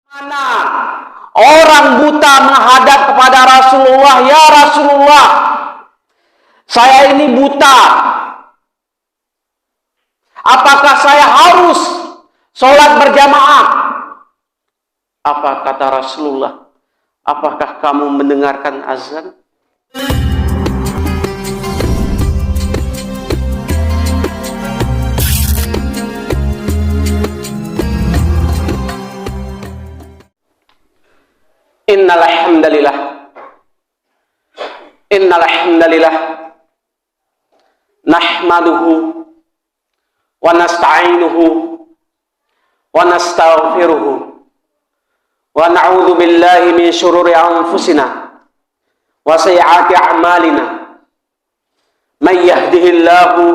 Mana orang buta menghadap kepada Rasulullah, "Ya Rasulullah, saya ini buta. Apakah saya harus sholat berjamaah?" Apa kata Rasulullah? "Apakah kamu mendengarkan azan?" Innal hamdalillah nahmaduhu wa nasta'inuhu wa nastaghfiruhu wa na'udzu billahi min syururi anfusina wa sayyiati a'malina. May yahdihillahu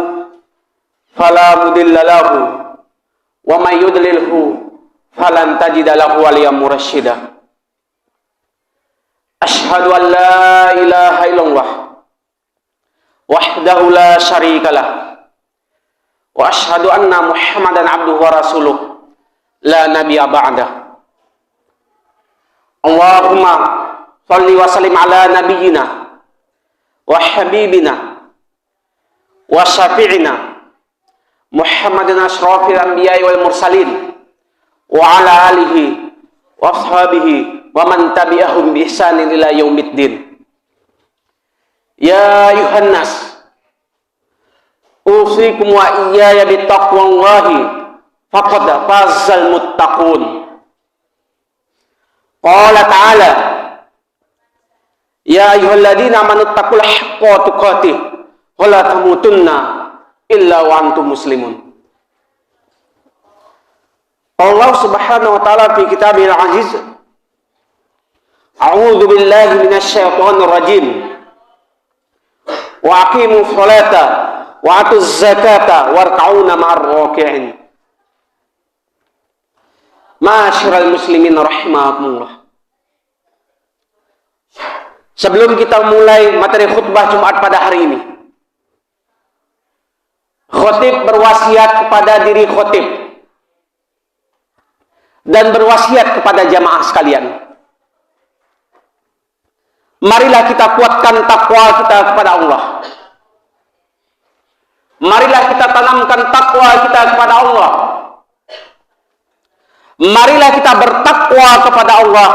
fala mudilla lahu wa may yudlilhu falan tajida lahu waliyyan mursyida. Asyhadu an la ilaha illallah wahdahu la syarikalah wa asyhadu anna Muhammadan abduhu wa rasuluh la nabiyya ba'dah. Allahumma shalli wa sallim ala nabiyyina wa habibina wa syafi'ina Muhammadin asyrafil anbiya'i wal mursalin wa ala alihi wa ashabihi wa man tabi'ahum bi ihsanin ila yaumiddin. Ya ayuhan nas, usikum wa iyaya bittaqwallahi faqad fazal muttaqun. Qala ta'ala, ya ayyuhalladzina amanu taqullaha haqqa tuqatih wa la tamutunna illa wa antum muslimun. Allah Subhanahu wa ta'ala fi kitabil aziz, a'udzu billahi minasy syaithanir rajim. Wa aqimus sholata wa atuz zakata warka'una ma'ar raki'in. Ma'asyiral muslimin rahimakumullah. Sebelum kita mulai materi khutbah Jumat pada hari ini, khatib berwasiat kepada diri khatib dan berwasiat kepada jamaah sekalian. Marilah kita kuatkan takwa kita kepada Allah. Marilah kita tanamkan takwa kita kepada Allah. Marilah kita bertakwa kepada Allah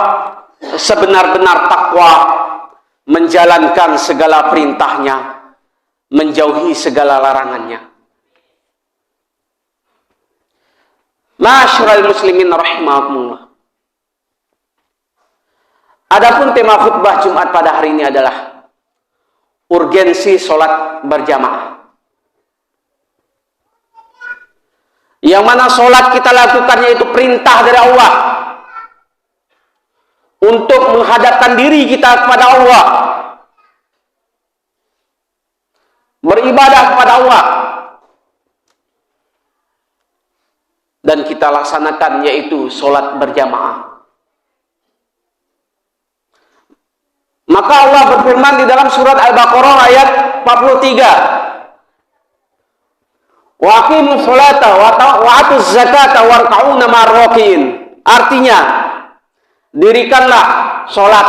sebenar-benar takwa, menjalankan segala perintahnya, menjauhi segala larangannya. Ma'asyiral muslimin rahimakumullah. Adapun tema khutbah Jumat pada hari ini adalah urgensi sholat berjamaah. Yang mana sholat kita lakukannya itu perintah dari Allah untuk menghadapkan diri kita kepada Allah, beribadah kepada Allah, dan kita laksanakan yaitu sholat berjamaah. Maka Allah berfirman di dalam surat Al-Baqarah ayat 43. Wa aqimus sholata wa atuz zakata warka'una ma'ar raki'in. Artinya, dirikanlah sholat,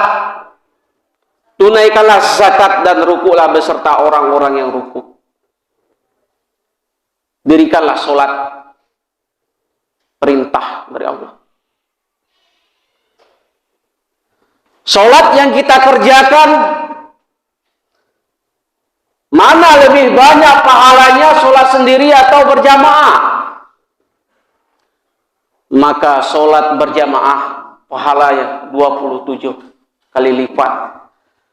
tunaikanlah zakat dan rukuklah beserta orang-orang yang rukuk. Dirikanlah sholat, perintah dari Allah. Sholat yang kita kerjakan, mana lebih banyak pahalanya, sholat sendiri atau berjamaah? Maka sholat berjamaah pahalanya 27 kali lipat.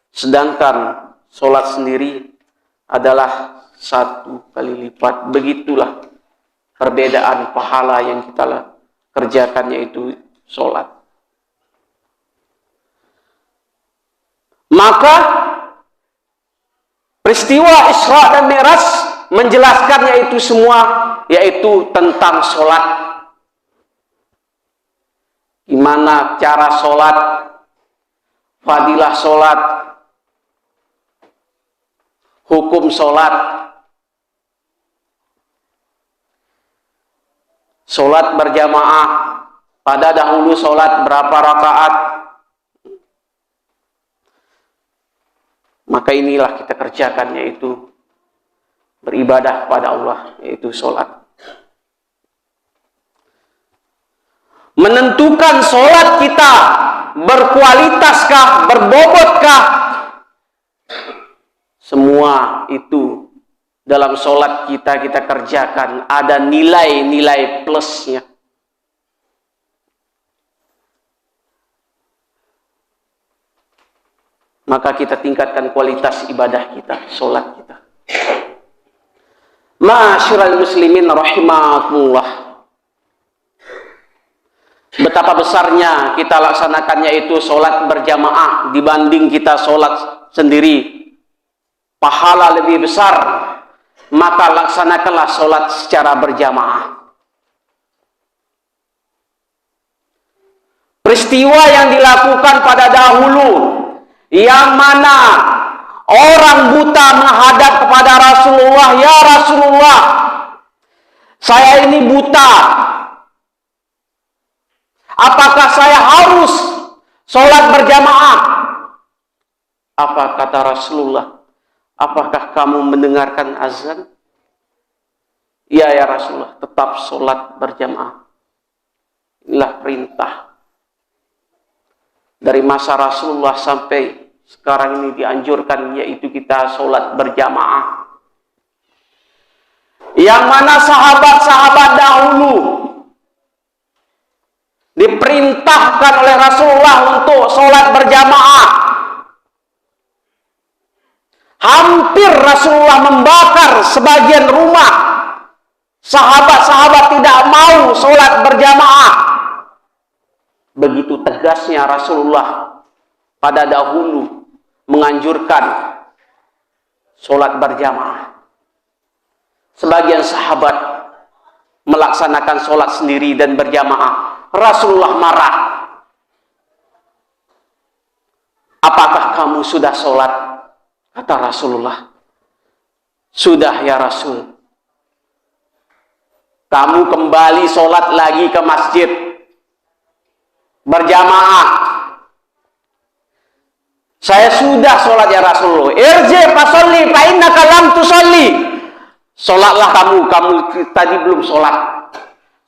Sedangkan sholat sendiri adalah 1 kali lipat. Begitulah perbedaan pahala yang kita kerjakan, yaitu sholat. Maka peristiwa Isra dan Mi'raj menjelaskannya itu semua, yaitu tentang sholat. Gimana cara sholat, fadilah sholat, hukum sholat. Sholat berjamaah Pada dahulu sholat berapa rakaat? Maka inilah kita kerjakan, yaitu beribadah kepada Allah, yaitu sholat. Menentukan sholat kita berkualitaskah, berbobotkah, semua itu dalam sholat kita kerjakan, ada nilai-nilai plusnya. Maka kita tingkatkan kualitas ibadah kita, sholat kita. Ma'asyiral muslimin rahimakumullah. Betapa besarnya kita laksanakannya itu sholat berjamaah dibanding kita sholat sendiri. Pahala lebih besar, maka laksanakanlah sholat secara berjamaah. Peristiwa yang dilakukan pada dahulu, yang mana orang buta menghadap kepada Rasulullah, "Ya Rasulullah, saya ini buta. Apakah saya harus sholat berjamaah?" Apa kata Rasulullah? "Apakah kamu mendengarkan azan?" "Ya, ya Rasulullah, tetap sholat berjamaah." Inilah perintah. Dari masa Rasulullah sampai sekarang ini dianjurkan, yaitu kita sholat berjamaah. Yang mana sahabat-sahabat dahulu diperintahkan oleh Rasulullah untuk sholat berjamaah. Hampir Rasulullah membakar sebagian rumah. Sahabat-sahabat tidak mau sholat berjamaah. Begitu tegasnya Rasulullah pada dahulu menganjurkan sholat berjamaah. Sebagian sahabat melaksanakan sholat sendiri dan berjamaah. Rasulullah marah. "Apakah kamu sudah sholat?" Kata Rasulullah, "Sudah ya Rasul." "Kamu kembali sholat lagi ke masjid berjamaah." "Saya sudah sholat ya Rasulullah." "Irji fasolli fa innaka lam tusolli." Sholatlah kamu tadi belum sholat.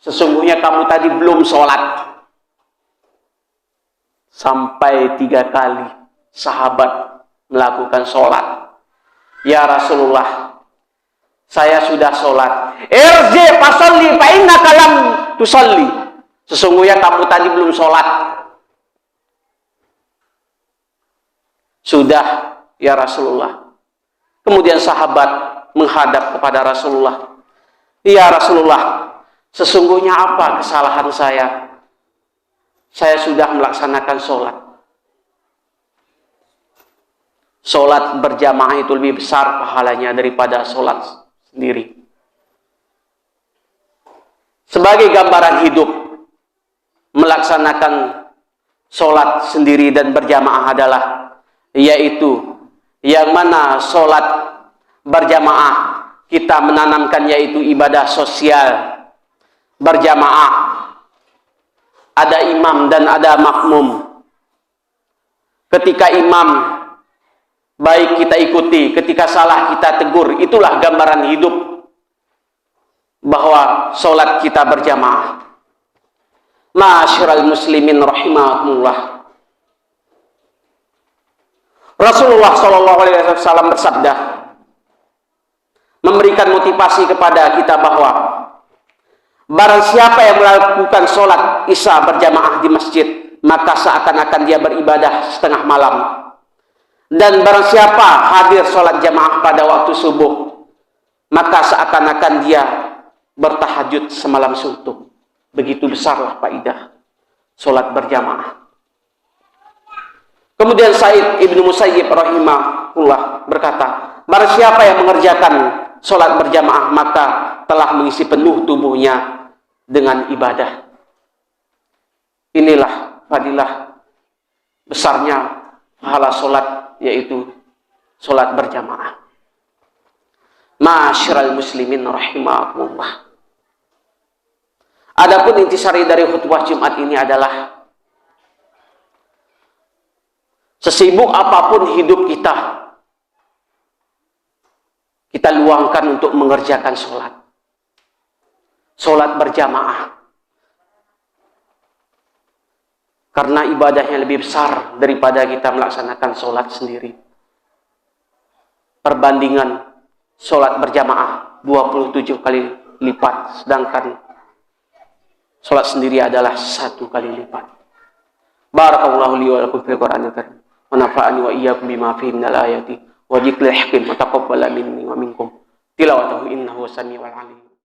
Sesungguhnya kamu tadi belum sholat. Sampai 3 kali sahabat melakukan sholat. "Ya Rasulullah, saya sudah sholat." "Irji fasolli fa innaka lam tusolli." Sesungguhnya kamu tadi belum sholat. "Sudah ya Rasulullah." Kemudian sahabat menghadap kepada Rasulullah. "Ya Rasulullah, sesungguhnya apa kesalahan saya? Saya sudah melaksanakan sholat." Sholat berjamaah itu lebih besar pahalanya daripada sholat sendiri. Sebagai gambaran hidup, melaksanakan sholat sendiri dan berjamaah adalah, yaitu yang mana sholat berjamaah kita menanamkan yaitu ibadah sosial berjamaah. Ada imam dan ada makmum. Ketika imam baik kita ikuti, ketika salah kita tegur. Itulah gambaran hidup bahwa sholat kita berjamaah. Ma'asyiral muslimin rahimakumullah. Rasulullah SAW bersabda, memberikan motivasi kepada kita bahwa barang siapa yang melakukan sholat isya berjamaah di masjid, maka seakan-akan dia beribadah setengah malam. Dan barang siapa hadir sholat jamaah pada waktu subuh, maka seakan-akan dia bertahajud semalam suntuk. Begitu besarlah faidah sholat berjamaah. Kemudian Sa'id ibnu Musayyib rahimahullah berkata, barang siapa yang mengerjakan sholat berjamaah, maka telah mengisi penuh tubuhnya dengan ibadah. Inilah fadilah besarnya pahala sholat, yaitu sholat berjamaah. Ma'asyiral muslimin rahimakumullah. Adapun intisari dari khutbah Jumat ini adalah sesibuk apapun hidup kita, kita luangkan untuk mengerjakan sholat. Sholat berjamaah. Karena ibadahnya lebih besar daripada kita melaksanakan sholat sendiri. Perbandingan sholat berjamaah 27 kali lipat, sedangkan sholat sendiri adalah 1 kali lipat. Barakallahu li wa lakum fil Qur'anil karim. Wa nafa'ani wa iyyakum bima fihi minal ayati wa dzikril hakim wa taqabbala minni wa minkum tilawatahu innahu samiul alim.